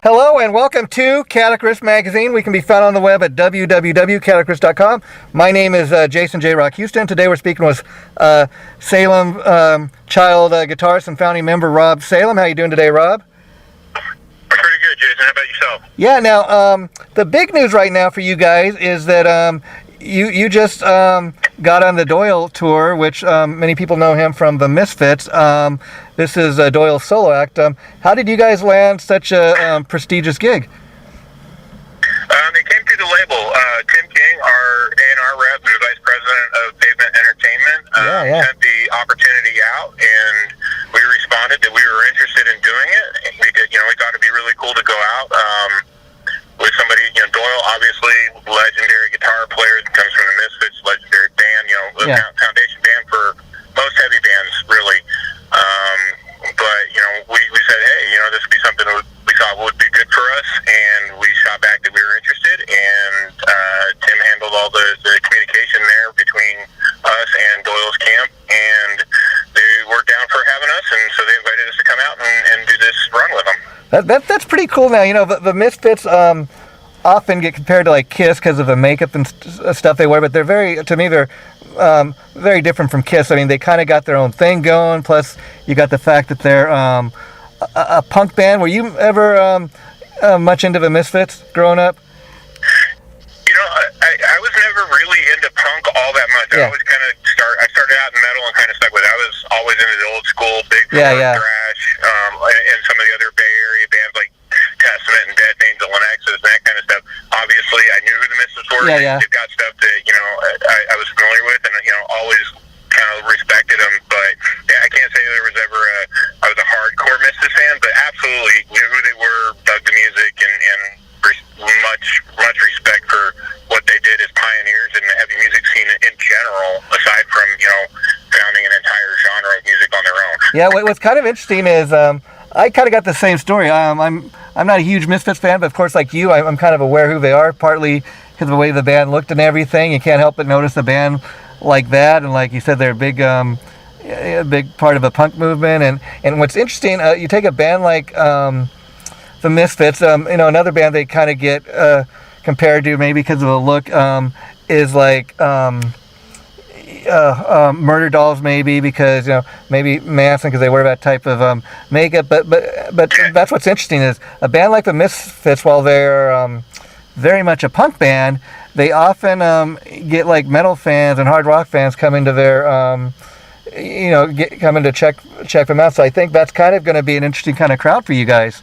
Hello and welcome to Riffs Magazine. We can be found on the web at www.catichrist.com. My name is Jason JROCK Houston. Today we're speaking with Salem Childe Guitarist and founding member Rob Salem. How you doing today, Rob? Pretty good, Jason. How about yourself? Yeah, now the big news right now for you guys is that you just got on the Doyle tour, which many people know him from the Misfits. This is Doyle's solo act. How did you guys land such a prestigious gig? It came through the label. Tim King, our A&R rep and vice president of Pavement Entertainment, sent the opportunity out, and we responded that we were interested in doing it. We thought it'd be really cool to go out with somebody. Doyle, obviously, legendary guitar player, comes from the Misfits, legendary band. Foundation band for most heavy bands, really. But we said, hey, this would be something that we thought would be good for us, and we shot back that we were interested, and Tim handled all the communication there between us and Doyle's camp, and they were down for having us, and so they invited us to come out and do this run with them. That's pretty cool. Now, the Misfits often get compared to like Kiss because of the makeup and stuff they wear, but they're very very different from Kiss. I mean, they kind of got their own thing going. Plus, you got the fact that they're a punk band. Were you ever much into the Misfits growing up? I was never really into punk all that much. Yeah. I started out in metal and kind of stuck with it. I was always into the old school, big thrash, and some of the other Bay Area bands like Testament and Dead Names and Lenexus and that kind of stuff. Obviously, I knew who the Misfits were. They've got stuff that I was familiar with, and always kind of respected them. But I can't say there was ever I was a hardcore Misfits fan, but absolutely knew who they were, dug the music, and much respect for what they did as pioneers in the heavy music scene in general, aside from founding an entire genre of music on their own. Yeah, what's kind of interesting is I kind of got the same story. I'm not a huge Misfits fan, but of course, like you, I'm kind of aware who they are, partly because of the way the band looked and everything. You can't help but notice a band like that, and like you said, they're a big part of a punk movement. And what's interesting, you take a band like the Misfits, another band they kind of get compared to maybe because of the look is like Murder Dolls, maybe because maybe Manson because they wear that type of makeup. But that's what's interesting is a band like the Misfits, while they're very much a punk band, they often get like metal fans and hard rock fans come into their come in to check them out. So I think that's kind of going to be an interesting kind of crowd for you guys.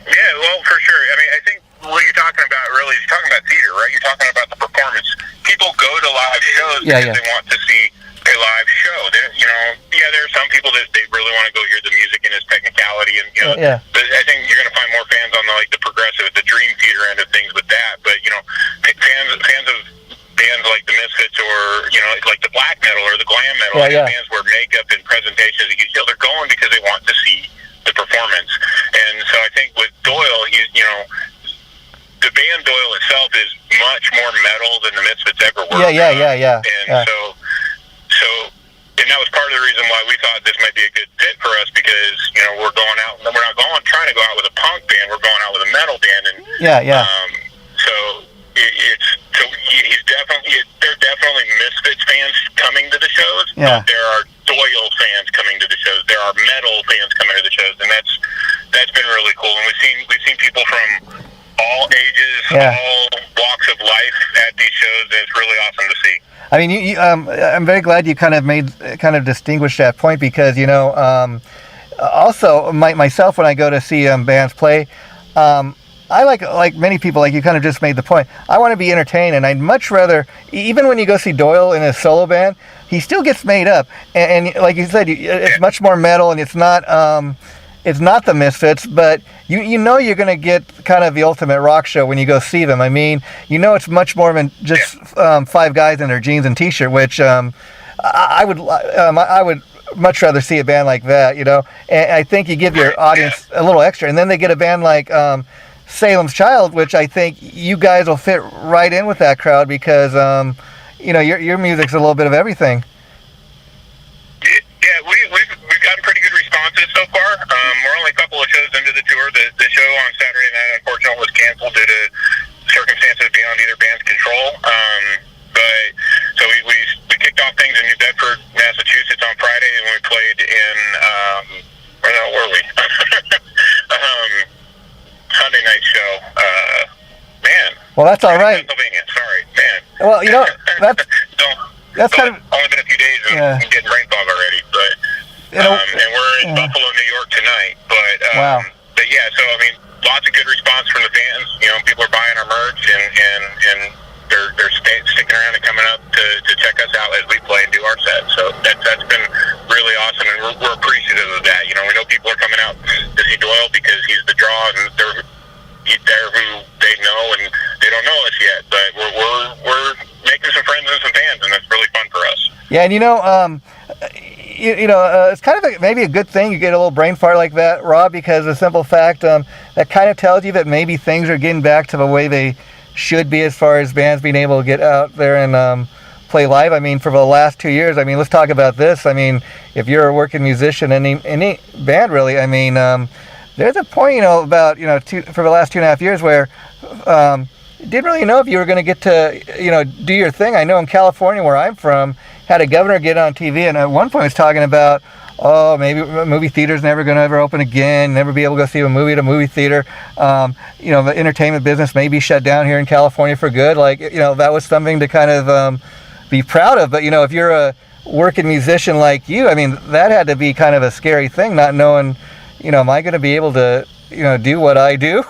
Yeah, well, for sure. I mean, I think what you're talking about really is you're talking about theater, right? You're talking about the performance. People go to live shows because they want to see a live show. There are some people that they really want to go hear the music and its technicality, and but I think you're going to find more fans on the progressive, the dream theater end of things with that. But fans of bands like the Misfits or like the black metal or the glam metal, bands where makeup and presentation, they're going because they want to see the performance. And so I think with Doyle, the band Doyle itself is much more metal than the Misfits ever were. And that was part of the reason why we thought this might be a good fit for us, because we're going out, we're not trying to go out with a punk band, we're going out with a metal band, and there are definitely Misfits fans coming to the shows, but there are Doyle fans coming to the shows. There are metal fans coming to the shows, and that's been really cool. And we've seen people from all ages, all walks of life at these shows, and it's really awesome to see. I mean, I'm very glad you kind of distinguished that point, because also myself, when I go to see bands play, I like many people, like you kind of just made the point, I want to be entertained, and I'd much rather, even when you go see Doyle in a solo band, he still gets made up, and like you said, it's much more metal, and it's not the Misfits, but you're going to get kind of the ultimate rock show when you go see them. I mean, it's much more than just five guys in their jeans and t-shirt, which I would much rather see a band like that, and I think you give your audience a little extra, and then they get a band like Salem's Childe, which I think you guys will fit right in with that crowd, because your music's a little bit of everything. Yeah, we've gotten pretty good responses so far. We're only a couple of shows into the tour. The show on Well, that's all right. Pennsylvania, sorry, man. Well, that's kind of only been a few days and getting rain fog already, but and we're in Buffalo, New York tonight. But wow. But yeah, so I mean, lots of good response from the fans. You know, people are buying our merch and they're sticking around and coming up to check us out as we play and do our set. So that's been really awesome, and we're appreciative of that. You know, we know people are coming out to see Doyle because he's the draw, and they're who they know, and they don't know us yet. But we're making some friends and some fans, and that's really fun for us. Yeah, and it's kind of maybe a good thing you get a little brain fart like that, Rob, because the simple fact that kind of tells you that maybe things are getting back to the way they should be as far as bands being able to get out there and play live. I mean, for the last 2 years, I mean, let's talk about this. I mean, if you're a working musician, any band really, I mean, there's a point, about, for the last 2.5 years where didn't really know if you were going to get to, do your thing. I know in California, where I'm from, had a governor get on TV and at one point was talking about, maybe movie theater's never going to ever open again, never be able to go see a movie at a movie theater. The entertainment business may be shut down here in California for good. Like, that was something to kind of be proud of. But, if you're a working musician like you, I mean, that had to be kind of a scary thing, not knowing, am I going to be able to, do what I do?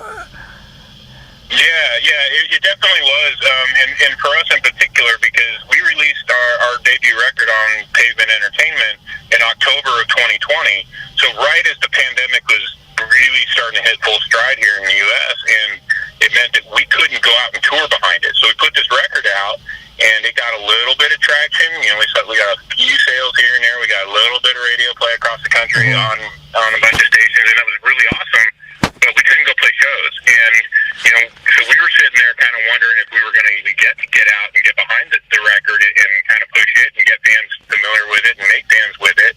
Yeah, it definitely was, and for us in particular, because we released our debut record on Pavement Entertainment in October of 2020, so right as the pandemic was really starting to hit full stride here in the U.S., and it meant that we couldn't go out and tour behind it, so we put this record out, and it got a little bit of traction. We got a few sales here and there, we got a little bit of radio play across the country on a bunch of stations, and that was really awesome, but we couldn't go play shows, and so we were sitting there kind of wondering if we were going to even get out and get behind the record and kind of push it and get fans familiar with it and make fans with it.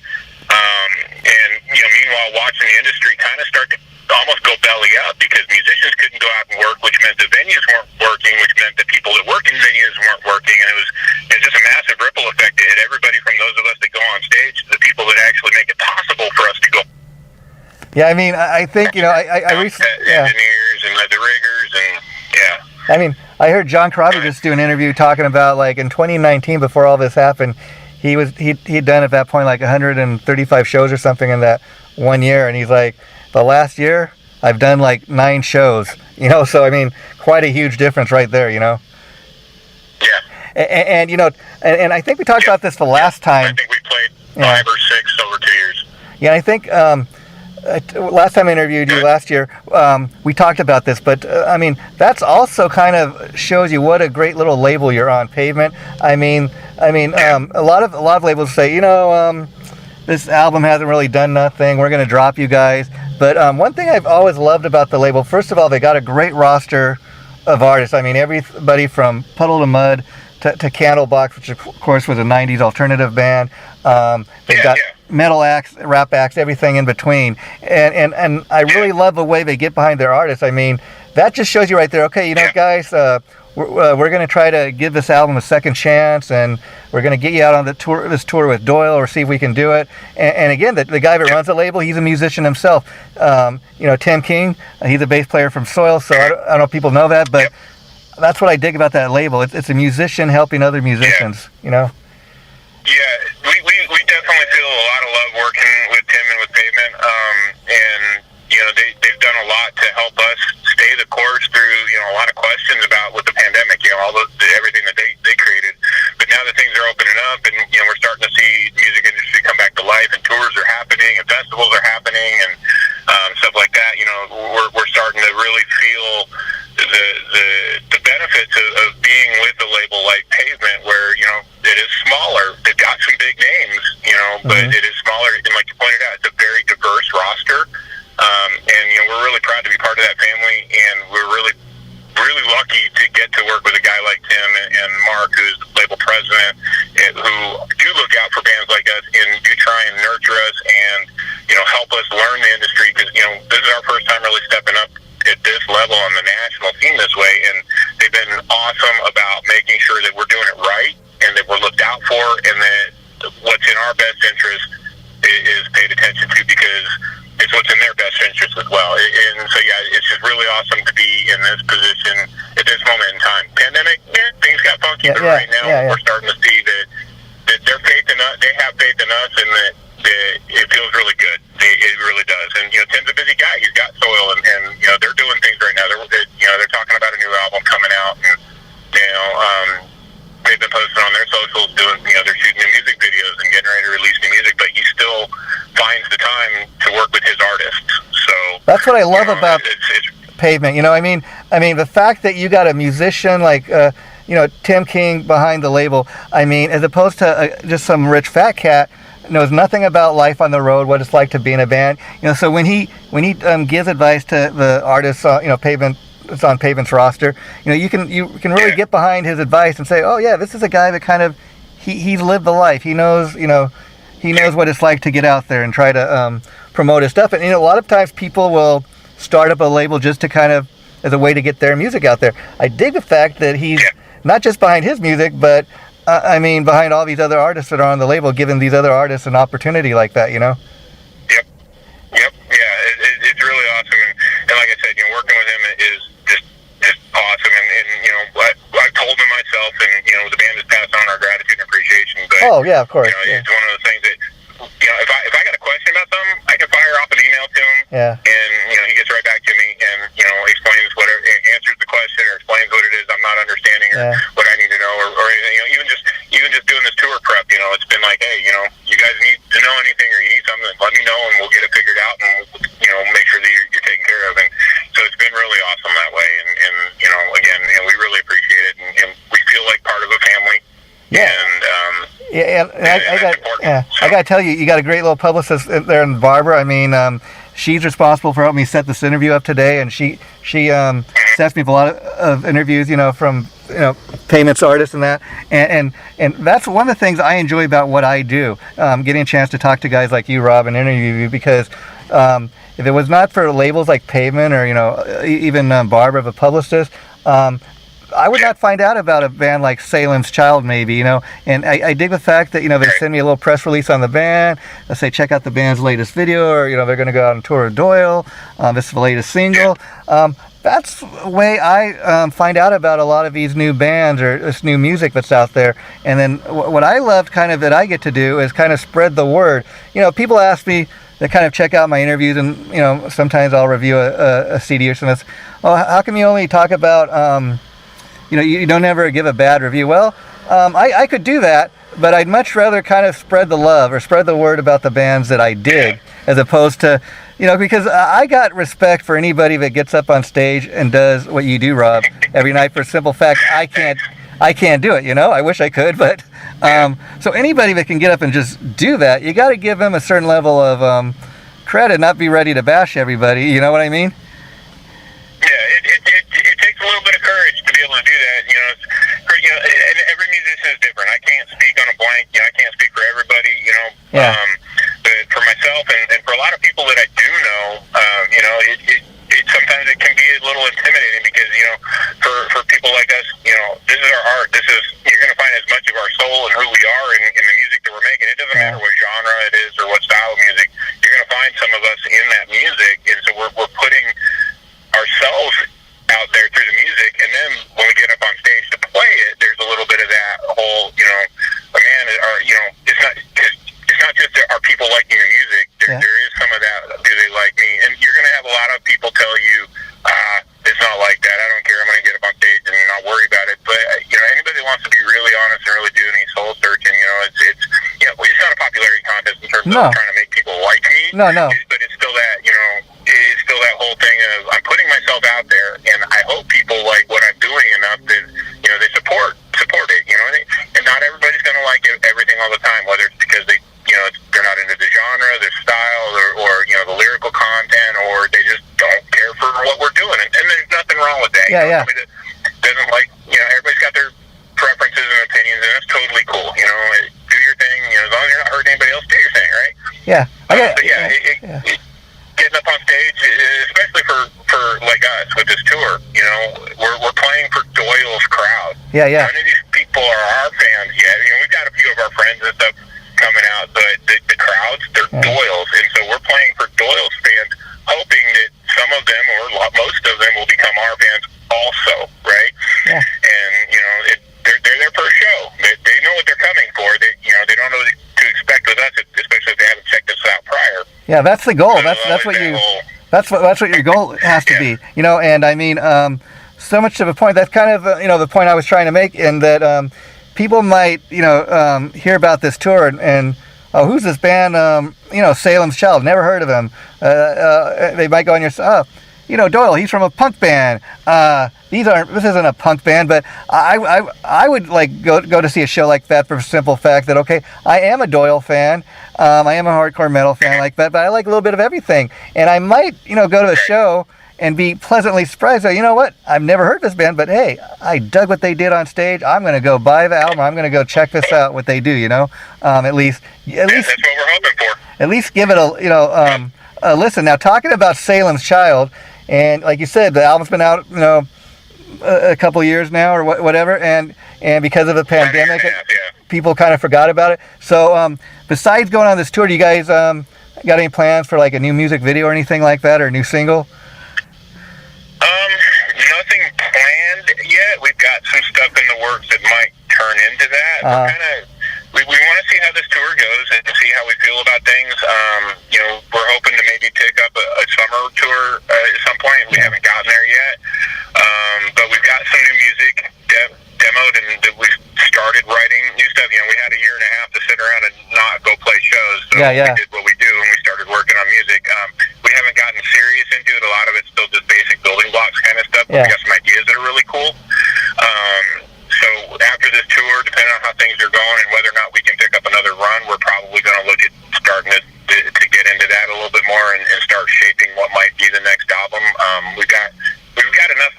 Meanwhile, watching the industry kind of start to almost go belly up because musicians couldn't go out and work, which meant the venues weren't working, which meant the people that work in venues weren't working, and it was just a massive ripple effect. It hit everybody from those of us that go on stage to the people that actually make it possible for us to go. Yeah, I mean, I think, engineers and the riggers and, I mean, I heard John Crosby just do an interview talking about, like, in 2019, before all this happened, he'd done at that point, like, 135 shows or something in that 1 year, and he's like, the last year, I've done, like, 9 shows, so, I mean, quite a huge difference right there, Yeah. And I think we talked about this the last time. I think we played 5 or 6 over 2 years. Yeah, I think last time I interviewed you last year, we talked about this, but I mean, that's also kind of shows you what a great little label you're on, Pavement. I mean, a lot of labels say, this album hasn't really done nothing, we're going to drop you guys. But one thing I've always loved about the label, first of all, they got a great roster of artists. I mean, everybody from Puddle to Mud to Candlebox, which of course was a 90s alternative band. They've got metal acts, rap acts, everything in between. And I really love the way they get behind their artists. I mean, that just shows you right there, okay, guys, we're going to try to give this album a second chance, and we're going to get you out on this tour with Doyle, or see if we can do it. And again, the guy that runs the label, he's a musician himself. Tim King, he's a bass player from Soil, so I don't know if people know that, but that's what I dig about that label. It's a musician helping other musicians, Yeah, we definitely feel a lot of love working with Tim and with Pavement, and they've done a lot to help us stay the course through a lot of questions about with the pandemic, everything that they created. But now that things are opening up, and we're starting to see the music industry come back to life, and tours are happening, and festivals are happening, and stuff like that. We're starting to really feel the benefits of being with a label like Pavement, where it is smaller. They've got some big names, but it is smaller, and like you pointed out, it's a very diverse roster. And we're really proud to be part of that family, and we're really lucky to get to work with a guy like Tim and Mark, who's the label president, who do look out for bands like us and do try and nurture us and help us learn the industry, because this is our first time really stepping up at this level on the national scene this way, and they've been awesome about making sure that we're doing it right and that we're looked out for, and that what's in our best interest is paid attention to, because it's what's in their best interest as well. And so, it's just really awesome to be in this position at this moment in time. even right now, we're starting to see that their faith in us, they have faith in us, and that it feels really good. It really does. And Tim's a busy guy. He's got soil, and they're doing things right now. They're talking about a new album coming out, and they've been posting on their socials, doing they're shooting new music videos and getting ready to release new music. But he still finds the time to work with his artists. So that's what I love about Pavement. I mean, the fact that you got a musician like Tim King behind the label. I mean, as opposed to just some rich fat cat knows nothing about life on the road, what it's like to be in a band. So when he gives advice to the artists, Pavement. It's on Pavement's roster. You can really get behind his advice and say, oh yeah, this is a guy that kind of he's lived the life. He knows he knows what it's like to get out there and try to promote his stuff. And a lot of times people will start up a label just to kind of as a way to get their music out there. I dig the fact that he's not just behind his music, but behind all these other artists that are on the label, giving these other artists an opportunity like that. Yep. Yeah, it's really awesome. And like I said, working with him is just awesome. And I told him myself, and the band has passed on our gratitude and appreciation. But of course. It's one of those things that if I got a question about something, I can fire off an email to him. Yeah. And he gets right back to me and explains whatever, answers the question or explains what it is I'm not understanding or what I need to know or anything. Even just doing this tour prep, it's been like, hey, you guys need to know anything or you need something, let me know and we'll get it figured out and we'll make sure that you're taken care of. And so it's been really awesome that way. And again, we really appreciate it and we feel like part of a family. Yeah. I got to tell you, you got a great little publicist there in Barbara. I mean, she's responsible for helping me set this interview up today, and she sets me up a lot of interviews, from Pavement's artists and that, and that's one of the things I enjoy about what I do, getting a chance to talk to guys like you, Rob, and interview you, because if it was not for labels like Pavement or even Barbara, the publicist, I would not find out about a band like Salem's Child, maybe, and I dig the fact that, they send me a little press release on the band. They say, check out the band's latest video, or, they're going to go out on tour with Doyle. This is the latest single. That's the way I find out about a lot of these new bands or this new music that's out there. And then what I love kind of that I get to do is kind of spread the word. People ask me, they kind of check out my interviews, and, sometimes I'll review a CD or something. Oh, how come you only talk about... you don't ever give a bad review. Well, I could do that, but I'd much rather kind of spread the love or spread the word about the bands that I dig, as opposed to, because I got respect for anybody that gets up on stage and does what you do, Rob, every night, for a simple fact, I can't do it, I wish I could, but, so anybody that can get up and just do that, you got to give them a certain level of credit, not be ready to bash everybody, you know what I mean? It takes a little bit of courage to be able to do that. And every musician is different. I can't speak on a blank. I can't speak for everybody. But for myself and for a lot of people that I do know, it sometimes it can be a little intimidating because for people like us, this is our art. You're going to find as much of our soul and who we are in the music that we're making. It doesn't matter what genre it is or what style of music. You're going to find some of us in that music, and so we're putting ourselves out there through the music, and then when we get up on stage to play it, there's a little bit of that whole, it's not just are people liking your music. There is some of that. Do they like me? And you're going to have a lot of people tell you, it's not like that. I don't care. I'm going to get up on stage and not worry about it. But anybody that wants to be really honest and really do any soul searching, it's not a popularity contest in terms of trying to make people like me. No. But it's still that, it's still that whole thing of I'm putting myself out there, and I hope people like what I'm doing enough that they support it. And not everybody's going to like everything all the time, whether it's because they're not into the genre, the style, or the lyrical content, or they just don't care for what we're doing. And there's nothing wrong with that. Somebody that doesn't like, everybody's got their preferences and opinions, and that's totally cool. Do your thing. As long as you're not hurting anybody else, do your thing, right? Yeah. Getting up on stage, especially for like us with this tour, we're playing for Doyle's crowd. None of these people are our fans yet. We've got a few of our friends and stuff coming out, but the crowds, they're Doyle's, and so we're playing for Doyle's fans, hoping that some of them or most of them will become our fans also, right? And they're there Yeah, that's the goal. So That's what your goal has to be. You know, and I mean, so much of a point. That's kind of the point I was trying to make, in that people might hear about this tour and oh, who's this band? Salem's Childe. Never heard of him. They might go on your Doyle. He's from a punk band. This isn't a punk band, but I would like go to see a show like that for the simple fact that, okay, I am a Doyle fan. I am a hardcore metal fan like that, but I like a little bit of everything. And I might, go to a show and be pleasantly surprised that, you know what, I've never heard this band, but hey, I dug what they did on stage. I'm going to go buy the album. I'm going to go check this out, what they do, at least that's what we're hoping for. At least give it a listen. Now, talking about Salem's Childe, and like you said, the album's been out, a couple years now or whatever, and because of the pandemic, people kind of forgot about it. So, besides going on this tour, do you guys got any plans for like a new music video or anything like that, or a new single? Nothing planned yet. We've got some stuff in the works that might turn into that. We want to see how this tour goes and see how we feel about things. We're hoping to maybe pick up a summer tour at some point. We haven't gotten there yet. But we've got some new music demoed, and that we've started writing new stuff. We had a year and a half to sit around and not go play shows. So we did what we do, and we started working on music. We haven't gotten serious into it. A lot of it's still just basic building blocks kind of stuff. But we got some ideas that are really cool. So after this tour, depending on how things are going and whether or not we can pick up another run, we're probably going to look at starting to get into that a little bit more and start shaping what might be the next album. We've got enough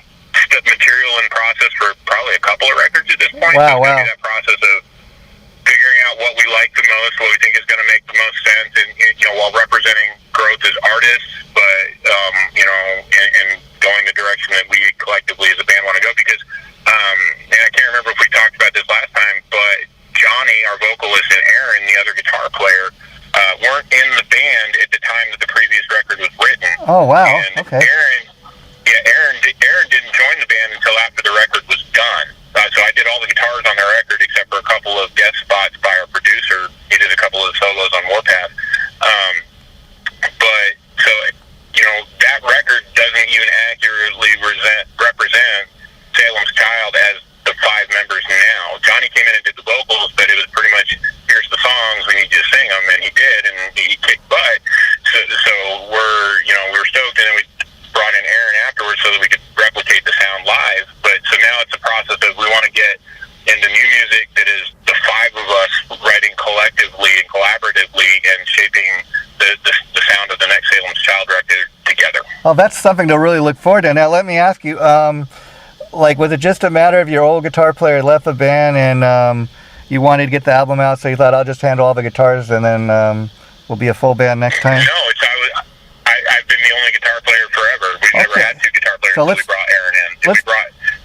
material in process for probably a couple of records at this point. Wow. That process of figuring out what we like the most, what we think is going to make the most sense, and while representing growth as artists, but and going the direction that we collectively as a band want to go. Because and I can't remember if we talked about this last time, but Johnny, our vocalist, and Aaron, the other guitar player, weren't in the band at the time that the previous record was written. Oh wow! And Okay. Aaron didn't join the band until after the record was done. So I did all the guitars on the record except for a couple of guest spots by our producer. He did a couple of solos on Warpath. But so that record doesn't even accurately represent Salem's Childe as the five members now. Johnny came in and did the vocals, but it was pretty much, here's the songs, we need you to sing them, and he did, and he kicked butt. So we're stoked, and then we brought in Aaron afterwards so that we could replicate the sound live. But so now it's a process of we want to get into new music that is the five of us writing collectively and collaboratively and shaping the sound of the next Salem's Childe record together. Well, that's something to really look forward to. Now, let me ask you, was it just a matter of your old guitar player left the band and you wanted to get the album out, so you thought, I'll just handle all the guitars and then we'll be a full band next time? No, I've been the only guitar player forever. We've never had two guitar players until we brought Aaron in.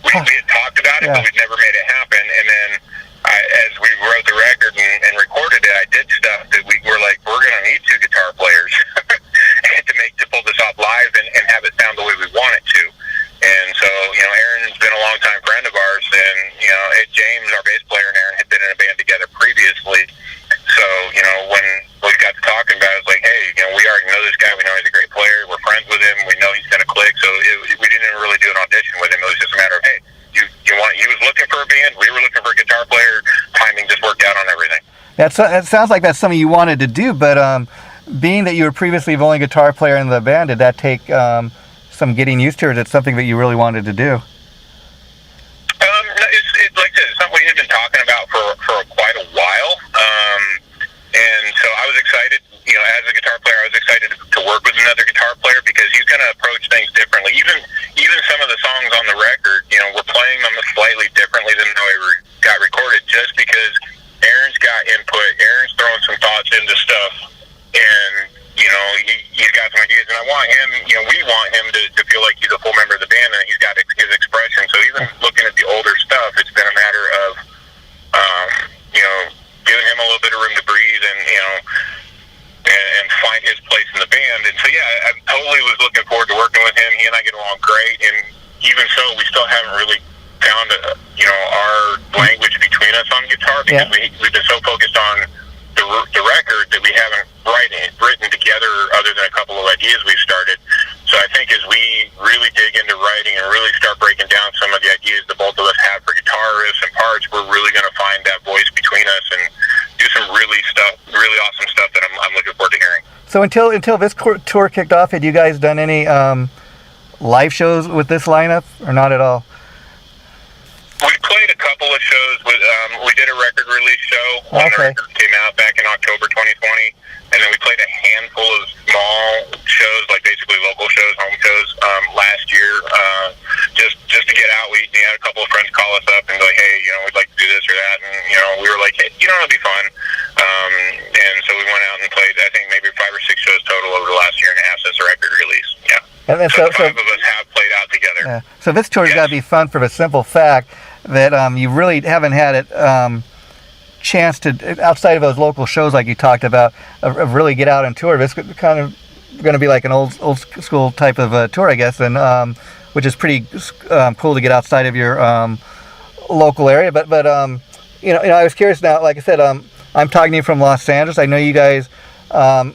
We had talked about it, but we'd never made it happen. And then as we wrote the record and recorded it, I did stuff that we were like, we're going to need two guitar players to pull this off live and have it sound the way we want it to. And so, Aaron's been a longtime friend of ours, and James, our bass player, and Aaron had been in a band together previously. So, when we got to talking about it, it's like, hey, we already know this guy. We know he's a great player. We're friends with him. We know he's going to click. So we didn't even really do an audition with him. It was just a matter of, hey, he was looking for a band. We were looking for a guitar player. Timing just worked out on everything. It sounds like that's something you wanted to do, but being that you were previously the only guitar player in the band, did that take some getting used to, or is it something that you really wanted to do? No, it's like I said, it's something we had been talking about for quite a while. And so I was excited, as a guitar player, I was excited to work with another guitar player because he's going to approach things differently. Even some of the songs on the record, we're playing them slightly differently than how they got recorded, just because Aaron's got input. Aaron's throwing some thoughts into stuff, and he's got some ideas. And I want him, we want him to feel like he's a full member of the band and he's got his expression. So even looking at the older stuff, it's been a matter of giving him a little bit of room to breathe and find his place in the band. And so I totally was looking forward to working with him. He and I get along great, and even so, we still haven't really found our language between us on guitar because we've been so focused on the record that we haven't written together other than a couple of ideas we've started. So I think as we really dig into writing and really start breaking down some of the ideas that both of us have for guitar riffs and parts, we're really going to find that voice between us and do some really awesome stuff that I'm looking forward to hearing. So until this tour kicked off, had you guys done any live shows with this lineup, or not at all? We played a couple of shows with. We did a record release show when the record came out back in October 2020, and then we played a handful of small shows, like basically local shows, home shows, last year. Just to get out, we had a couple of friends call us up and be like, "Hey, we'd like to do this or that," and we were like, "Hey, it'll be fun." And so we went out and played. I think maybe 5 or 6 shows total over the last year and a half since the record release. Yeah. And then so 5 of us have played out together. Yeah. So this tour's got to be fun for the simple fact that you really haven't had it chance to, outside of those local shows like you talked about, of really get out and tour. This is kind of going to be like an old school type of tour, I guess, and which is pretty cool to get outside of your local area. But I was curious now. Like I said, I'm talking to you from Los Angeles. I know you guys got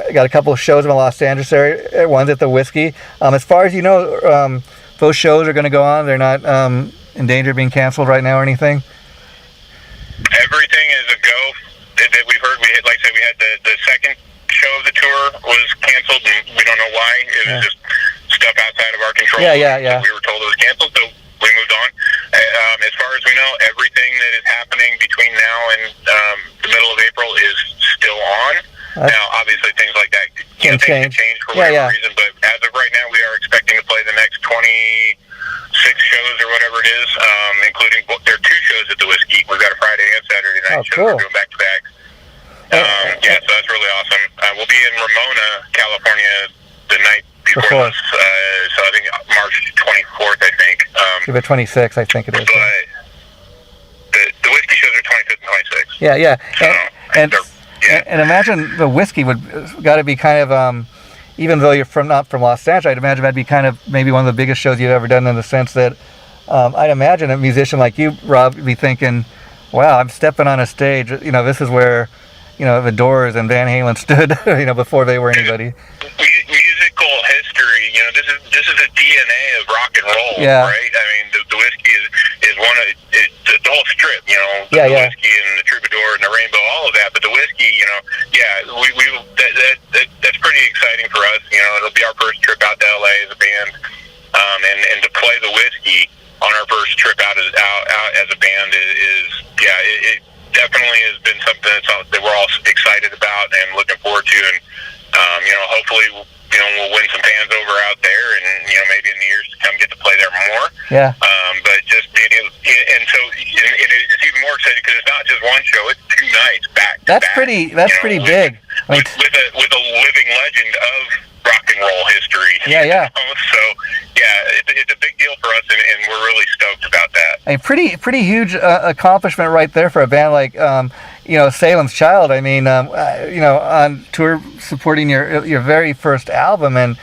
a couple of shows in the Los Angeles area. One's at the Whiskey. As far as you know, those shows are going to go on. They're not in danger of being canceled right now or anything? Everything is a go that we've heard. Like I said, we had the second show of the tour was canceled, and we don't know why. It was just stuff outside of our control. Yeah. We were told it was canceled, so we moved on. As far as we know, everything that is happening between now and the middle of April is still on. Now, obviously, things like that can change for whatever reason, but as of right now, we are expecting to play the next 26 shows or whatever it is, including there are 2 shows at the Whiskey. We've got a Friday and Saturday night show. Cool. We're doing back-to-back. So that's really awesome. We'll be in Ramona, California, the night before this. So I think March 24th, I think. Give it 26, I think it is. But the Whiskey shows are 25th and 26th. Yeah. So, and imagine the Whiskey would got to be kind of, even though you're not from Los Angeles, I'd imagine that'd be kind of maybe one of the biggest shows you've ever done, in the sense that I'd imagine a musician like you, Rob, would be thinking, wow, I'm stepping on a stage. This is where, the Doors and Van Halen stood, before they were anybody. Musical history, this is the DNA of rock and roll, right? I mean, the Whiskey is one of the whole strip, the Whiskey and the Troubadour and the Rainbow, all of that. But the Whiskey, that's pretty exciting for us. It'll be our first trip out to LA as a band, and to play the Whiskey on our first trip out as a band it definitely has been something that we're all excited about and looking forward to, and hopefully we'll win some fans over out there, and maybe in the years to come get to play there more. Yeah. But just being able, and so it's even more exciting because it's not just one show; it's 2 nights back. That's pretty big. With a living legend of rock and roll history. Yeah. So it's a big deal for us, and we're really stoked about that. A pretty huge accomplishment right there for a band like Salem's Child. I mean, on tour supporting your very first album, and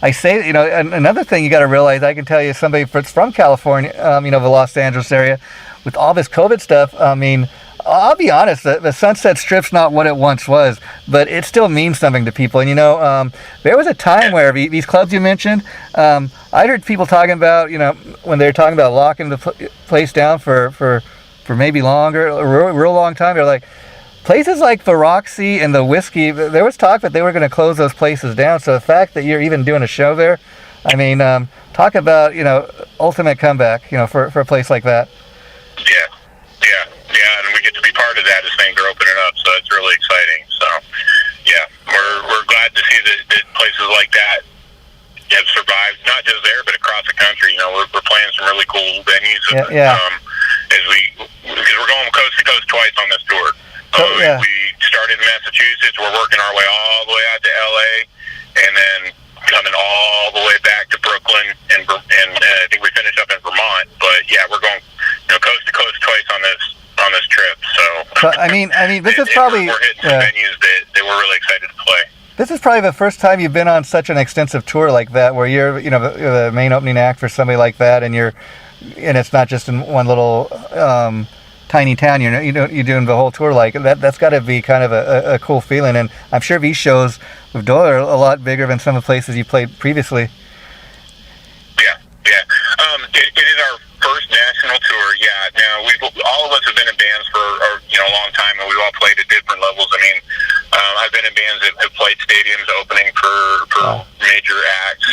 I say another thing you got to realize. I can tell you, somebody that's from California, the Los Angeles area, with all this COVID stuff. I mean, I'll be honest, the Sunset Strip's not what it once was, but it still means something to people. And there was a time where these clubs you mentioned, I heard people talking about, when they were talking about locking the place down for maybe longer, a real long time. They're like, places like the Roxy and the Whiskey, there was talk that they were going to close those places down. So the fact that you're even doing a show there, I mean, talk about, ultimate comeback, for a place like that. Yeah, and we get to be part of that as things are opening up, so it's really exciting. So, we're glad to see that places like that have survived, not just there, but across the country. We're playing some really cool venues. Because we're going coast to coast twice on this tour. We started in Massachusetts. We're working our way all the way out to LA, and then coming all the way back to Brooklyn, and I think we finished up in Vermont. But we're going coast to coast twice on this trip. So I mean, this is probably we're hitting some venues that we're really excited to play. This is probably the first time you've been on such an extensive tour like that, where you're the main opening act for somebody like that, and it's not just in one little tiny town, you're doing the whole tour like that's got to be kind of a cool feeling. And I'm sure these shows with Doyle are a lot bigger than some of the places you played previously. Yeah. It is our first national tour. Yeah. Now all of us have been in bands for a long time, and we've all played at different levels. I mean, I've been in bands that have played stadiums opening for major acts,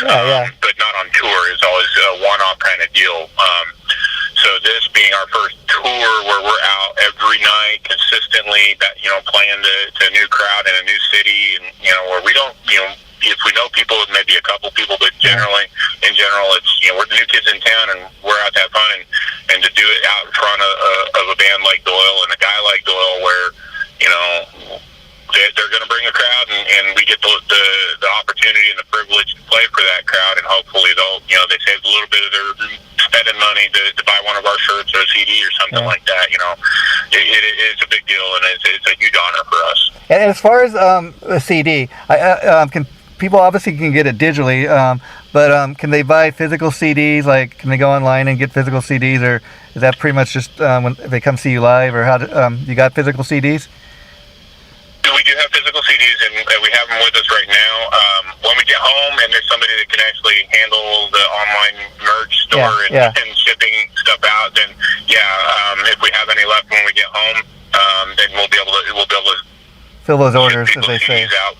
but not on tour. It's always a one-off kind of deal. So this being our first tour where we're out every night consistently, playing to a new crowd in a new city, and where we don't, if we know people, maybe a couple people, but in general, it's we're the new kids in town, and we're out to have fun, and to do it out in front of a band like Doyle and a guy like Doyle, where they're going to bring a crowd, and we get the opportunity and the privilege to play for that crowd, and hopefully they save a little bit of their spending money to buy one of our shirts or a CD or something like that. It's a big deal, and it's a huge honor for us. And as far as a CD, people obviously can get it digitally, but can they buy physical CDs? Like, can they go online and get physical CDs, or is that pretty much just when they come see you live, or how you got physical CDs? We do have physical CDs, and we have them with us right now. When we get home and there's somebody that can actually handle the online merch store and shipping stuff out, then if we have any left when we get home, then we'll be able to fill those orders, as they say. Out.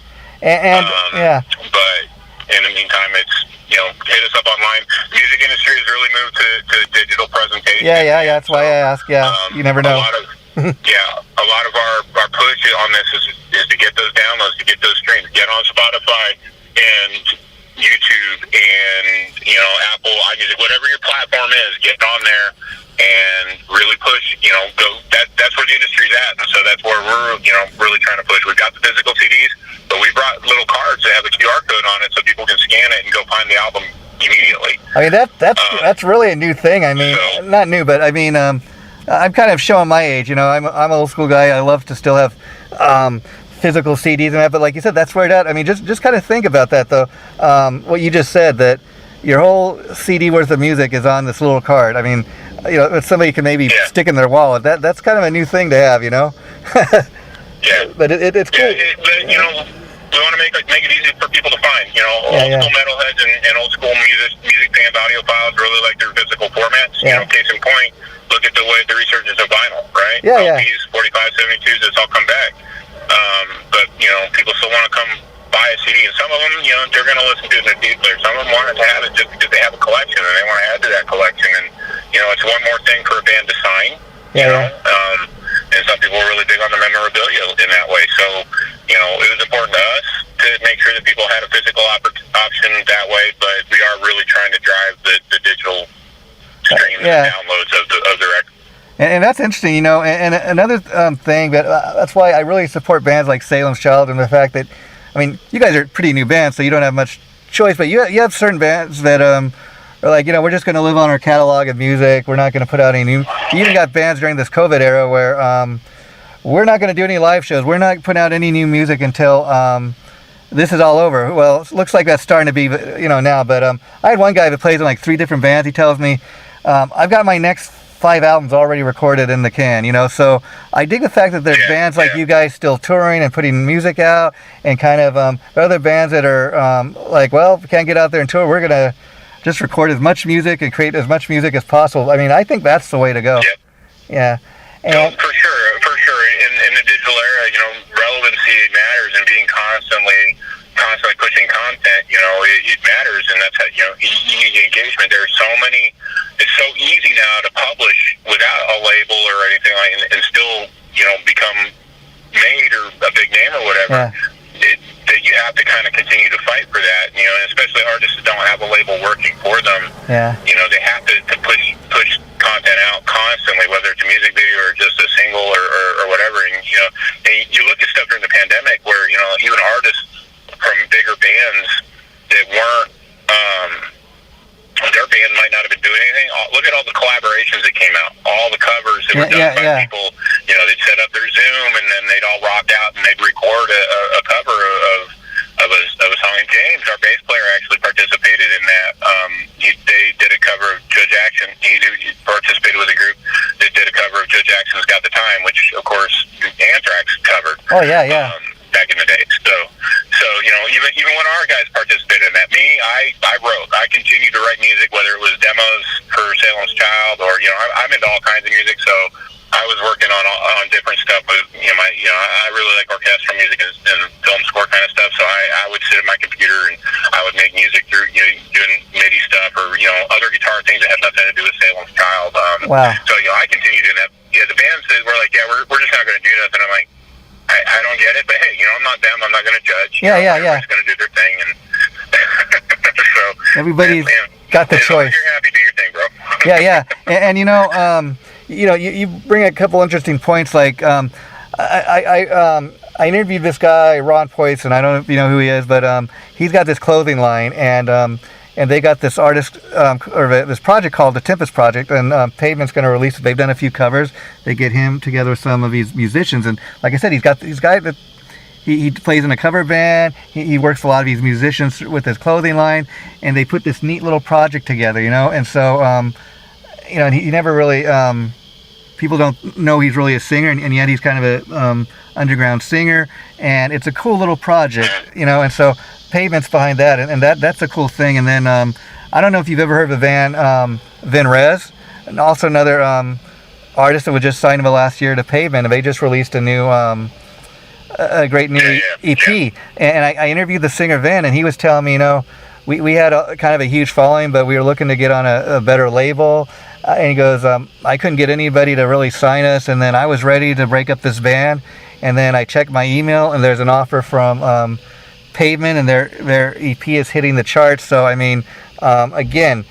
But in the meantime, it's hit us up online. The music industry has really moved to digital presentation. Yeah. That's why I ask. You never know. A lot of our push on this is to get those downloads, to get those streams, get on Spotify and YouTube and Apple, iMusic, whatever your platform is, get on there and really push. That's where the industry's at, and so that's where we're really trying to push. We've got the physical CDs, but we brought little cards that have a QR code on it, so people can scan it and go find the album immediately. I mean that's really a new thing. I mean, not new, but I mean. I'm kind of showing my age, I'm an old school guy. I love to still have physical CDs and that, but like you said, that's where it's at. I mean, just kind of think about that though. What you just said, that your whole CD worth of music is on this little card. I mean, somebody can maybe stick in their wallet. That's kind of a new thing to have, Yeah. But it's cool. We want to make it easy for people to find. Old school metalheads and old school music fans, audiophiles really like their physical formats. Case in point, look at the way the resurgence of vinyl, right? LPs, 45, 72s, it's all come back. But people still want to come buy a CD, and some of them, they're going to listen to it in their CD player. Some of them want to have it just because they have a collection and they want to add to that collection. And it's one more thing for a band to sign. And some people are really big on the memorabilia in that way. So it was important to us to make sure that people had a physical option that way. But we are really trying to drive the digital streams and downloads of the record. And that's interesting, and another thing that's why I really support bands like Salem's Child, and the fact that, I mean, you guys are pretty new bands, so you don't have much choice, but you have certain bands that are like, we're just going to live on our catalog of music. We're not going to put out any new. You even got bands during this COVID era where we're not going to do any live shows. We're not putting out any new music until this is all over. Well, it looks like that's starting to be, now. But I had one guy that plays in like 3 different bands. He tells me, I've got my next 5 albums already recorded in the can, so I dig the fact that there's bands like you guys still touring and putting music out, and kind of other bands that are like, well, if we can't get out there and tour, we're going to just record as much music and create as much music as possible. I mean, I think that's the way to go. Yeah. And for sure. In the digital era, relevancy matters, and being constantly pushing content, it matters, and that's how, you need the engagement. There's so many. It's so easy now to publish without a label or anything like, and still, become made or a big name or whatever. That you have to kind of continue to fight for that, and especially artists that don't have a label working for them. They have to push content out constantly, whether it's a music video or just a single or whatever. And and you look at stuff during the pandemic where even artists from bigger bands that weren't, their band might not have been doing anything. Look at all the collaborations that came out, all the covers that were done by people. They'd set up their Zoom, and then they'd all rock out and they'd record a cover of a song. And James, our bass player, actually participated in that. They did a cover of Joe Jackson. He participated with a group that did a cover of Joe Jackson's Oh yeah. Back in the day. So even when our guys participated in that, I wrote. I continued to write music, whether it was demos for Salem's Child or I'm into all kinds of music. So I was working on different stuff. With I really like orchestral music and film score kind of stuff. So I would sit at my computer and I would make music through doing MIDI stuff or other guitar things that had nothing to do with Salem's Child. Wow. So I continued doing that. Yeah, the bands were like, yeah, we're just not going to do nothing. I'm like, I don't get it, but hey, I'm not them. I'm not going to judge. Yeah. Everybody's going to do their thing, and so everybody's got the choice. You're happy, do your thing, bro. Yeah. And you bring a couple interesting points. Like I interviewed this guy Ron Poyson. I don't know if you know who he is, but he's got this clothing line, and they got this artist this project called the Tempest Project, and Pavement's going to release it. They've done a few covers. They get him together with some of these musicians, and like I said, he's got these guys that he plays in a cover band. He works a lot of these musicians with his clothing line, and they put this neat little project together, and so and he never really people don't know he's really a singer, and yet he's kind of a underground singer, and it's a cool little project, and so Pavement's behind that, and that's a cool thing. And then I don't know if you've ever heard of the band Vin Rez, and also another artist that was just signed last year to Pavement, and they just released a new a great new EP. And I interviewed the singer Vin, and he was telling me, we had kind of a huge following, but we were looking to get on a better label. And he goes, I couldn't get anybody to really sign us, and then I was ready to break up this band, and then I checked my email, and there's an offer from Pavement, and their EP is hitting the charts. So I mean, again,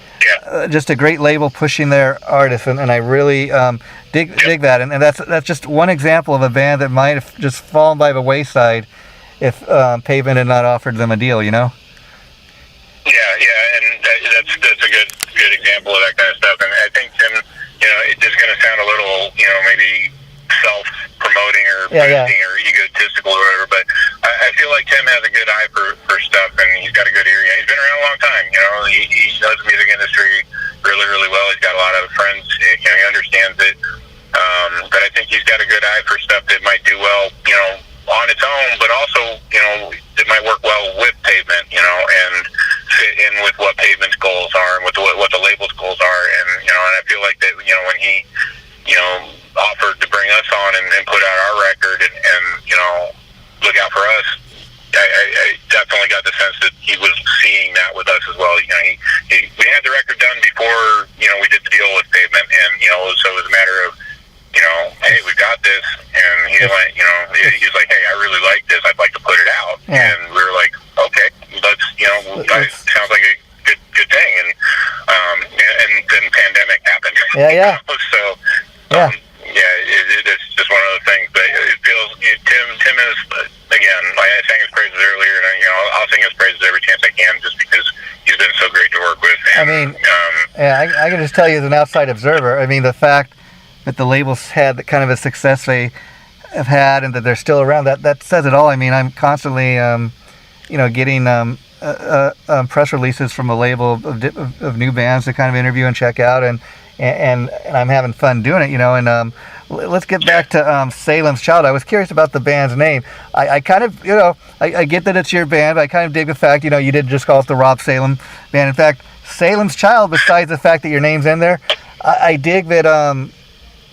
just a great label pushing their artists, and I really dig that. And that's just one example of a band that might have just fallen by the wayside if Pavement had not offered them a deal. Yeah, and that's a good example of that kind of stuff. And I think Tim, it is going to sound a little, maybe self-promoting or boasting or egotistical or whatever, but I feel like Tim has a good eye for stuff, and he's got a good ear. He's been around a long time. He knows the music industry really, really well. He's got a lot of friends. He understands it. But I think he's got a good eye for stuff that might do well, on its own, but also, that might work well with Pavement, and fit in with what Pavement's goals are and what the label's goals are. And, and I feel like that, when he, offered to bring us on and put out our record and look out for us, I definitely got the sense that he was seeing that with us as well. We had the record done before, we did the deal with Pavement, and, so it was a matter of, hey, we got this, and he went, he was like, hey, I really like this, I'd like to put it out, and we were like, okay, let's, sounds like a good thing, and then pandemic happened. It's just one of those things, but it feels, Tim is, again, like I sang his praises earlier, and I'll sing his praises every chance I can, just because he's been so great to work with. And, I can just tell you as an outside observer, I mean, the fact that the labels had the kind of a success they have had, and that they're still around, that says it all. I mean, I'm constantly, getting press releases from a label of new bands to kind of interview and check out, and I'm having fun doing it, and let's get back to Salem's Child. I was curious about the band's name. I kind of, I get that it's your band, but I kind of dig the fact, you didn't just call it the Rob Salem Band. In fact, Salem's Child, besides the fact that your name's in there, I dig that,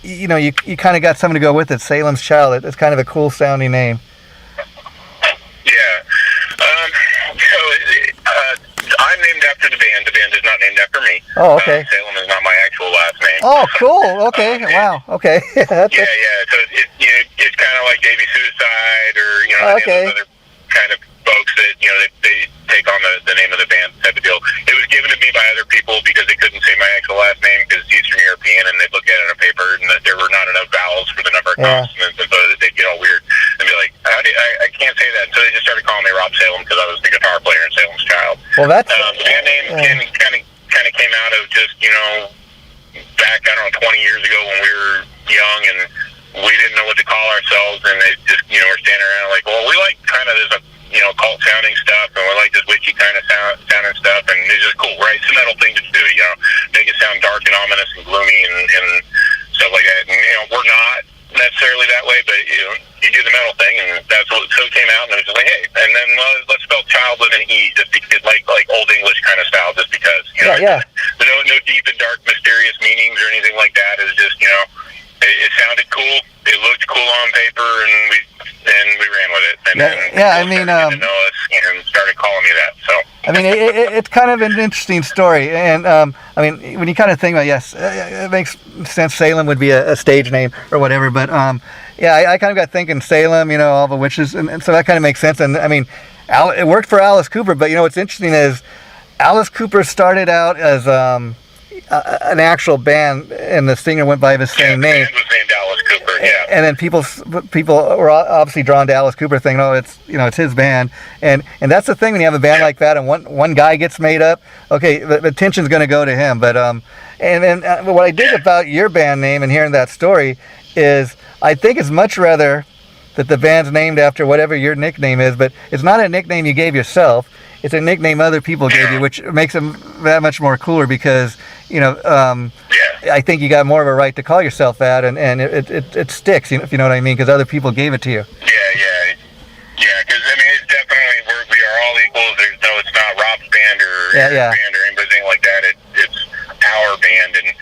you kind of got something to go with it, Salem's Child. It's kind of a cool sounding name. I'm named after the band. The band is not named after me. Oh, okay. Salem is not my actual last name. Oh, cool. Okay. Wow. Okay. So it's kind of like Davey Suicide or other kind of folks that they take on the name of the band type of deal. It was given to me by other people because they couldn't say my actual last name because it's Eastern European, and they'd look at it on a paper and there were not enough vowels for the number of consonants, and so they'd get all weird and be like, I can't say that. So they just started calling me Rob Salem because I was the guitar player in Salem's Child. Well, that's the band name kind of came out of just back 20 years ago when we were young and we didn't know what to call ourselves, and they just were standing around like, well, we like kind of this cult sounding stuff, and we like this witchy kind of sounding stuff, and it's just cool, right? It's a metal thing to do, make it sound dark and ominous and gloomy and stuff like that. And we're not, necessarily that way, but you do the metal thing, and that's what so it came out, and it was just like, hey, and then let's spell child with an E, just because like old English kind of style, just because there's no deep and dark mysterious meanings or anything like that. It's just it sounded cool, it looked cool on paper, and we ran with it. And I mean, started to know us and started calling me that. So I mean, it's kind of an interesting story, and I mean, when you kind of think about it makes sense. Salem would be a stage name or whatever, but I kind of got thinking Salem, all the witches, and so that kind of makes sense. And I mean, it worked for Alice Cooper, but what's interesting is Alice Cooper started out as an actual band, and the singer went by the same name. The band was named Alice Cooper, yeah. And then people were obviously drawn to Alice Cooper, thinking, oh, it's his band, and that's the thing when you have a band like that, and one guy gets made up, okay, the attention's going to go to him. But and then what I dig about your band name and hearing that story is, I think it's much rather that the band's named after whatever your nickname is, but it's not a nickname you gave yourself. It's a nickname other people gave you, which makes them that much more cooler because, I think you got more of a right to call yourself that, and it sticks, if you know what I mean, because other people gave it to you. Yeah, because, I mean, it's definitely, we are all equals. It's not Rob's band or band or anything like that. It's our band, and,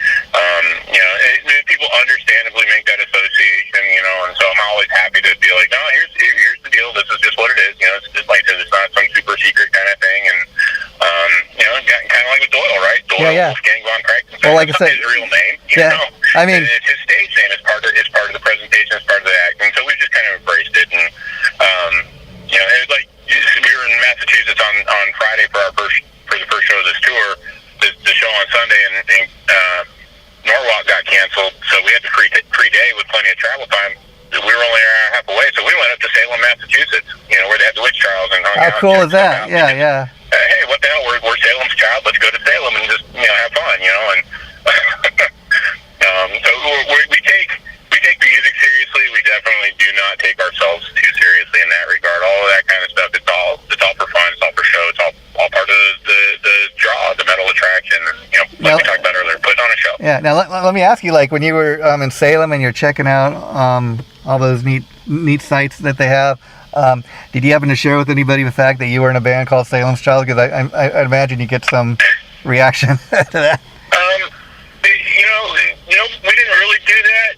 people understandably make that association, and so I'm always happy to be like, no, here's the deal. This is just what it is. It's just like I said, it's not some super secret kind of thing, and, kind of like with Doyle, right? Doyle, Wolfgang Von Frankenstein. Well, like I said, his real name, I mean, it's his stage name. It's part of the presentation. It's part of the act, and so we just kind of embraced it, and, it was like, we were in Massachusetts on Friday for the first show of this tour, the show on Sunday, and Norwalk got canceled, so we had the free day with plenty of travel time. We were only an hour and a half away, so we went up to Salem, Massachusetts, where they had the witch trials and hung out. How cool is that? Yeah. Hey, what the hell? We're Salem's child. Let's go to Salem and just have fun, and so we take the music seriously. We definitely do not take ourselves too seriously in that regard. All of that kind of stuff. It's all for fun. It's all for show. It's all part of the draw, the metal attraction, and like we talked about earlier, putting on a show. Yeah. Now let me ask you, like when you were in Salem and you're checking out all those neat sites that they have. Did you happen to share with anybody the fact that you were in a band called Salem's Child? Because I imagine you get some reaction to that. We didn't really do that.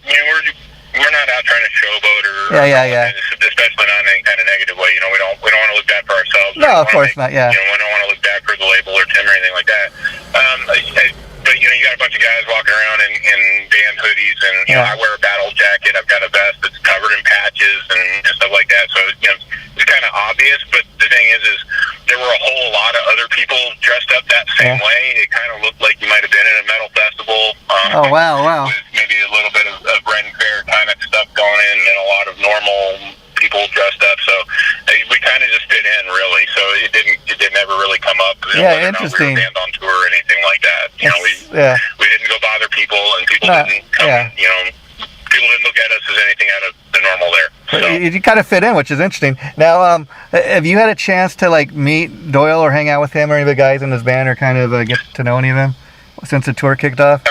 We're not out trying to showboat or especially not in any kind of negative way. We don't want to look bad for ourselves. No, of course not. Yeah. We don't want to look bad for the label or Tim or anything like that. But you got a bunch of guys walking around in band hoodies, and I wear a battle jacket. I've got a vest that's covered in patches and stuff like that. So it's kind of obvious. But the thing is there were a whole lot of other people dressed up that same way. It kind of looked like you might have been at a metal festival. Oh wow! With maybe a little bit of Ren Fair kind of stuff going in, and a lot of normal people dressed up. So we kind of just fit in, really. So it didn't ever really come up. Interesting. We were a band on tour or anything like that. We didn't go bother people, and people didn't come. People didn't look at us as anything out of the normal there. So. You kind of fit in, which is interesting. Now, have you had a chance to meet Doyle or hang out with him or any of the guys in his band, or kind of get to know any of them since the tour kicked off?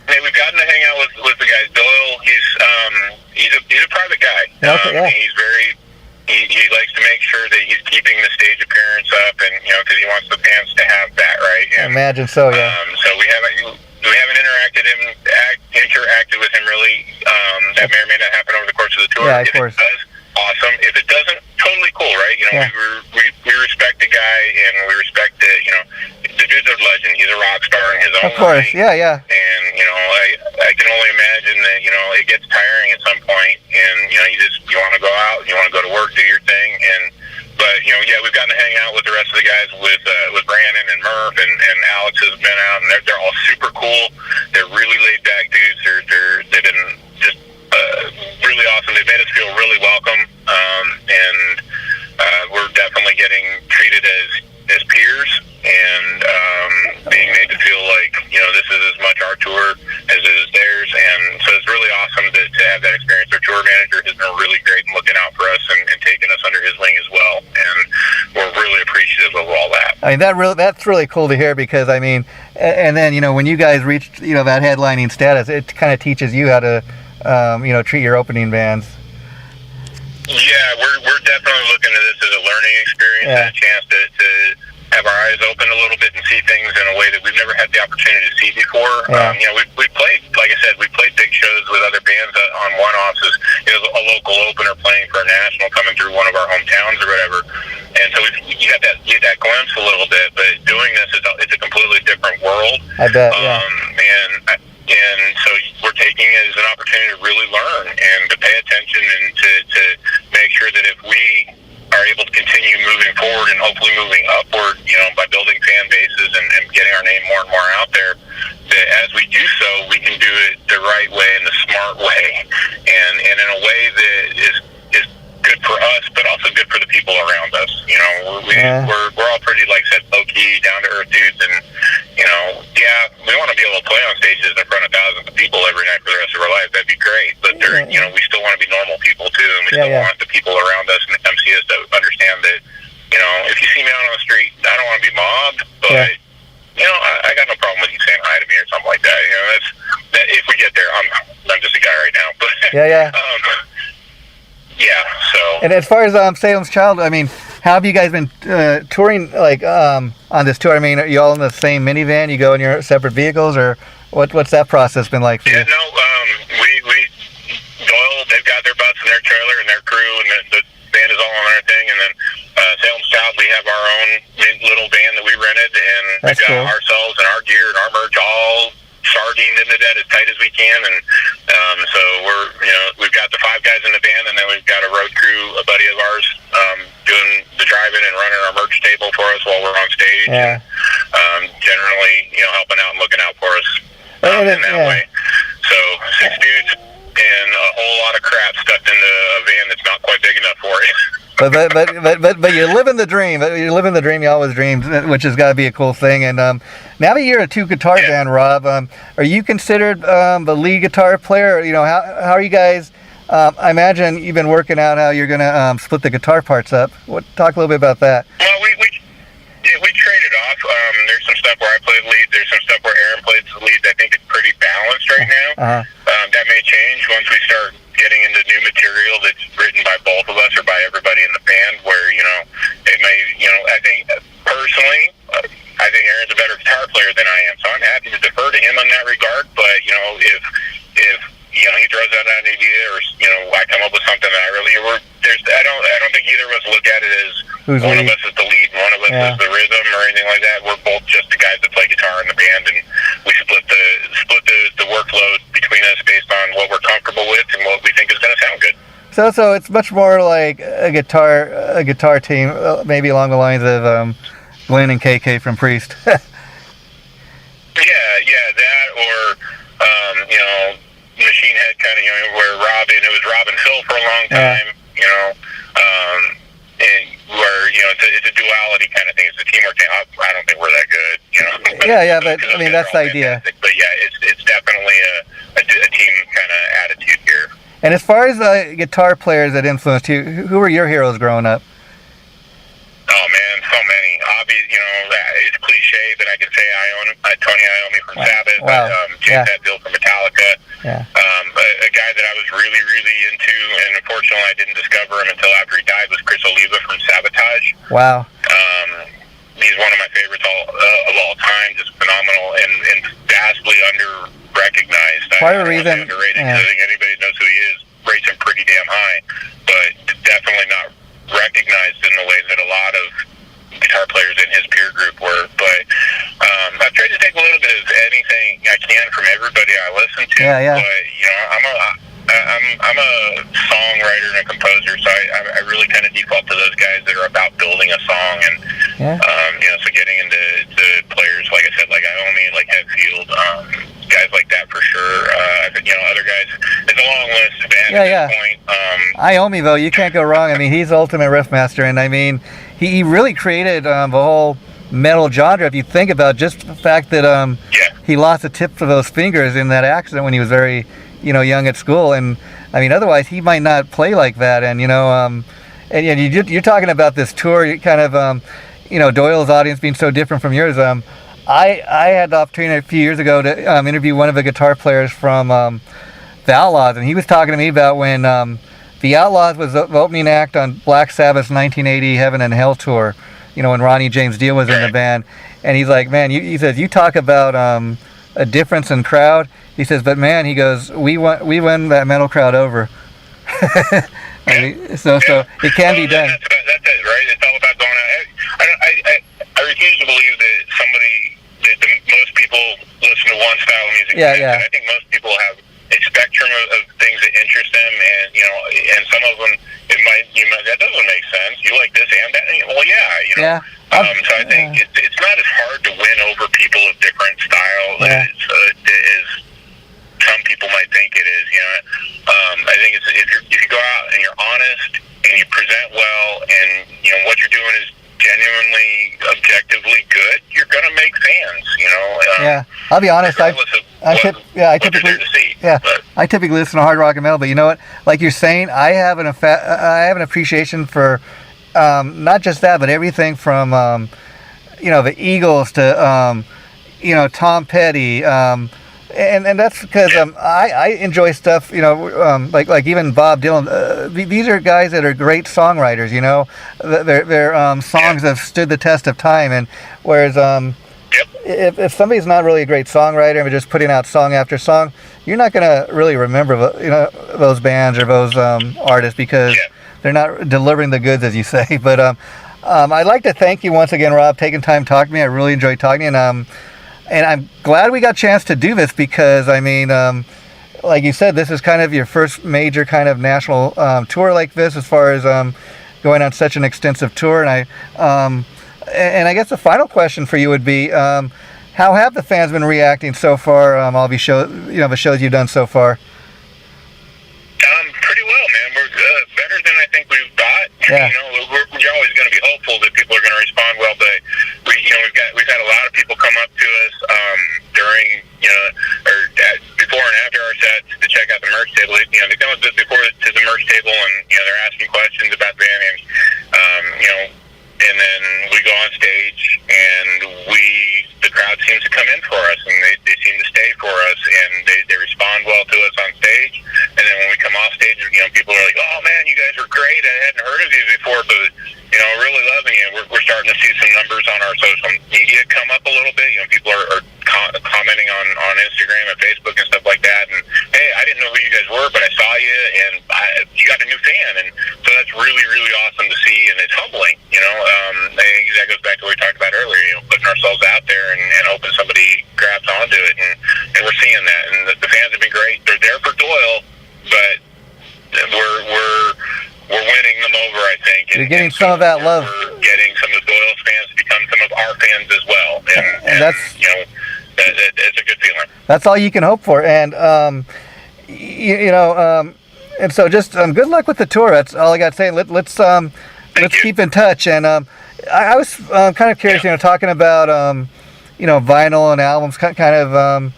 We've gotten to hang out with the guys. Doyle, he's a private guy. He's very. He likes to make sure that he's keeping the stage appearance up, and because he wants the bands to have that, right? And, I imagine so. Yeah. So we haven't interacted with him really. That may or may not happen over the course of the tour. Yeah, of course. If it does, awesome. If it doesn't, totally cool, right? We respect the guy, and we respect the dude's a legend. He's a rock star in his own way. Of course, yeah. And I can only imagine that it gets tiring at some point, and you want to go out, you want to go to work, do your thing, but we've gotten to hang out with the rest of the guys, with Brandon and Murph and Alex has been out, and they're all super cool. They're really laid back dudes. They've been just really awesome. They've made us feel really welcome, and we're definitely getting treated as peers, and being made to feel like this is as much our tour as it is theirs, and so it's really awesome to have that experience. Our tour manager has been really great in looking out for us and taking us under his wing as well, and we're really appreciative of all that. I mean, that's really cool to hear, because and then when you guys reach that headlining status, it kind of teaches you how to treat your opening bands? Yeah, we're definitely looking at this as a learning experience and a chance to have our eyes open a little bit and see things in a way that we've never had the opportunity to see before. Yeah. We played, like I said, we played big shows with other bands on one-offs as a local opener playing for a national coming through one of our hometowns or whatever. And so you get that glimpse a little bit, but doing this it's a completely different world. I bet. And so we're taking it as an opportunity to really learn and to pay attention and to make sure that if we are able to continue moving forward and hopefully moving upward, by building fan bases and getting our name more and more out there, that as we do so, we can do it the right way and the smart way, and in a way that is good for us, but also good for the people around us. We're all pretty, like I said, low-key, down-to-earth dudes, and we want to be able to play on stages in front of thousands of people every night for the rest of our life. That'd be great, but we still want to be normal people too, and we still want the people around us and the MCs to understand that, if you see me out on the street, I don't want to be mobbed, but I got no problem with you saying hi to me or something like that. That if we get there, I'm just a guy right now, but so. And as far as Salem's Child, I mean, how have you guys been touring on this tour? I mean, are you all in the same minivan? You go in your separate vehicles, or what's that process been like for you? No, Doyle, they've got their bus and their trailer and their crew, and the band is all on their thing, and then Salem's Child, we have our own little van that we rented, and we've got ourselves and our gear and our merch all sardined into that as tight as we can, and so we've got the 5 guys in the band, and then we've got a road crew, a buddy of ours, doing the driving and running our merch table for us while we're on stage, and generally, helping out and looking out for us in that way. So 6 dudes and a whole lot of crap stuffed into a van that's not quite big enough for it. But you're living the dream. You're living the dream you always dreamed, which has got to be a cool thing. And now that you're a 2-guitar band, Rob, are you considered the lead guitar player? How are you guys? I imagine you've been working out how you're going to split the guitar parts up. Talk a little bit about that. Well, we traded off. There's some stuff where I play the lead. There's some stuff where Aaron plays the lead. I think it's pretty balanced right now. That may change once we start getting into new material that's written by both of us or by everybody in the band, where it may, I think personally, I think Aaron's a better guitar player than I am, so I'm happy to defer to him in that regard. But if he throws out an idea, or I come up with something that I don't think either of us look at it as one of us is the lead and one of us is the rhythm or anything like that. We're both just the guys that play guitar in the band, and we split the workload between us based on what we're comfortable with and what we think is going to sound good. So it's much more like a guitar team, maybe along the lines of Glenn and KK from Priest. that or Machine Head kind of, where it was Rob and Phil for a long time, and where it's a duality kind of thing. It's a teamwork thing. I don't think we're that good, but I mean that's the idea. But it's definitely a team kind of attitude here. And as far as guitar players that influenced you, who were your heroes growing up? Oh man, so many. Obviously, it's cliche, but I can say Tony Iommi from Sabbath, James Hetfield from Metallica. A guy that I was really, really into, and unfortunately I didn't discover him until after he died, was Chris Oliva from Sabotage. Wow. He's one of my favorites of all time, just phenomenal and vastly under-recognized. Part of the reason, underrated, because I think anybody who knows who he is rates him pretty damn high, but definitely not recognized in the way that a lot of guitar players in his peer group were. But I've tried to take a little bit of anything I can from everybody I listen to. But I'm a songwriter and a composer, so I really kind of default to those guys that are about building a song, and so getting into players like I said, like Iommi, like Hetfield, guys like that for sure. Other guys. It's a long list of bands at this point. Iommi, though, you can't go wrong. I mean, he's the ultimate riff master, and I mean, he really created the whole metal genre. If you think about just the fact that he lost the tips of those fingers in that accident when he was very young at school, and I mean, otherwise he might not play like that. And you're talking about this tour, kind of Doyle's audience being so different from yours. I had the opportunity a few years ago to interview one of the guitar players from the Outlaws, and he was talking to me about when the Outlaws was the opening act on Black Sabbath's 1980 Heaven and Hell tour. You know, when Ronnie James Dio was in the band, and he's like, man, he says, you talk about a difference in crowd. He says, but man, he goes, we won that metal crowd over. I mean, so it can be done. That's it, right? It's all about going out. I refuse to believe that most people listen to one style of music. Yeah. I think most people have a spectrum of things that interest them, and and some of them that doesn't make sense. You like this and that? Well, yeah, Yeah. So I think it's not as hard to win over people of different styles as some people might think it is. I think it's if you go out and you're honest and you present well, and what you're doing is genuinely, objectively good, you're gonna make fans. I'll be honest. I typically listen to hard rock and metal, but you know what? Like you're saying, I have an appreciation for not just that, but everything from the Eagles to Tom Petty. And that's because I enjoy stuff, like even Bob Dylan. These are guys that are great songwriters, Their songs have stood the test of time. And whereas if somebody's not really a great songwriter and just putting out song after song, you're not going to really remember, those bands or those artists because they're not delivering the goods, as you say. But I'd like to thank you once again, Rob, taking time to talk to me. I really enjoyed talking to you. And I'm glad we got a chance to do this because, I mean, like you said, this is kind of your first major kind of national tour like this as far as going on such an extensive tour. And I guess the final question for you would be, how have the fans been reacting so far? All the shows you've done so far. Pretty well, man. We're better than I think we've thought. Yeah. You're always going to be hopeful that people are going to respond well, but we've had a lot of people come up to us during before and after our sets to check out the merch table. They come up before to the merch table and they're asking questions about the band, and then we go on stage and the crowd seems to come in for us and they seem to stay for us and they respond well to us on stage. And then when we come off stage, people are like, "Oh man, you guys were great! I hadn't heard of you before, but really loving you." We're starting to see some numbers on our social media come up a little bit. People are commenting on Instagram and Facebook and stuff like that. And hey, I didn't know who you guys were, but I saw you, and you got a new fan, and so that's really, really awesome to see, and it's humbling. I think that goes back to what we talked about earlier. Putting ourselves out there and hoping somebody grabs onto it, and we're seeing that. And the fans have been great. They're there for Doyle, but we're winning them over, I think. You're getting some of that love. We're getting some of Doyle's fans to become some of our fans as well. And that's it's a good feeling. That's all you can hope for. And and so just good luck with the tour. That's all I got to say. Let's keep in touch. And I was kind of curious, talking about vinyl and albums, kind of.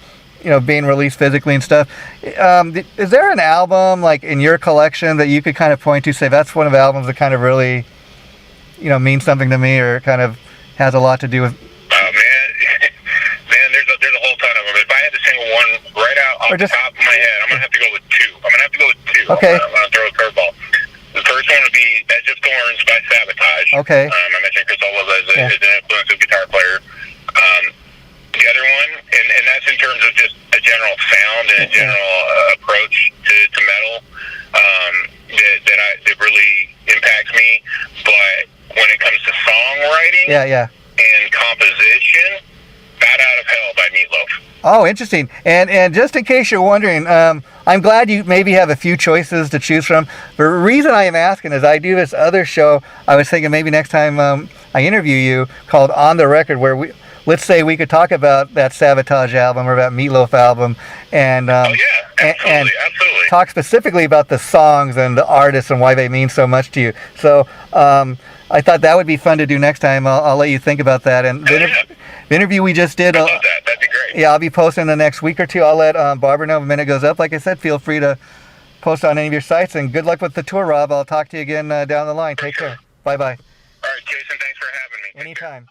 Being released physically and stuff. Is there an album like in your collection that you could kind of point to, say that's one of the albums that kind of really, means something to me or kind of has a lot to do with? Oh man, there's a whole ton of them. If I had to single one right out off the top of my head, I'm gonna have to go with two. Okay. I'm gonna throw a curveball. The first one would be Edge of Thorns by Sabotage. Okay. I mentioned Chris Oliva as an influential guitar player. The other one, and that's in terms of just a general sound and a general approach to metal that really impacts me. But when it comes to songwriting and composition, Bat Out of Hell by Meatloaf. Oh, interesting. And just in case you're wondering, I'm glad you maybe have a few choices to choose from. The reason I am asking is I do this other show, I was thinking maybe next time I interview you, called On the Record, where let's say we could talk about that Sabotage album or that Meatloaf album and absolutely. Talk specifically about the songs and the artists and why they mean so much to you. So I thought that would be fun to do next time. I'll let you think about that. And the interview we just did, I love that. That'd be great. Yeah, I'll be posting the next week or two. I'll let Barbara know the minute it goes up. Like I said, feel free to post on any of your sites. And good luck with the tour, Rob. I'll talk to you again down the line. Take care. Bye-bye. All right, Jason, thanks for having me. Anytime.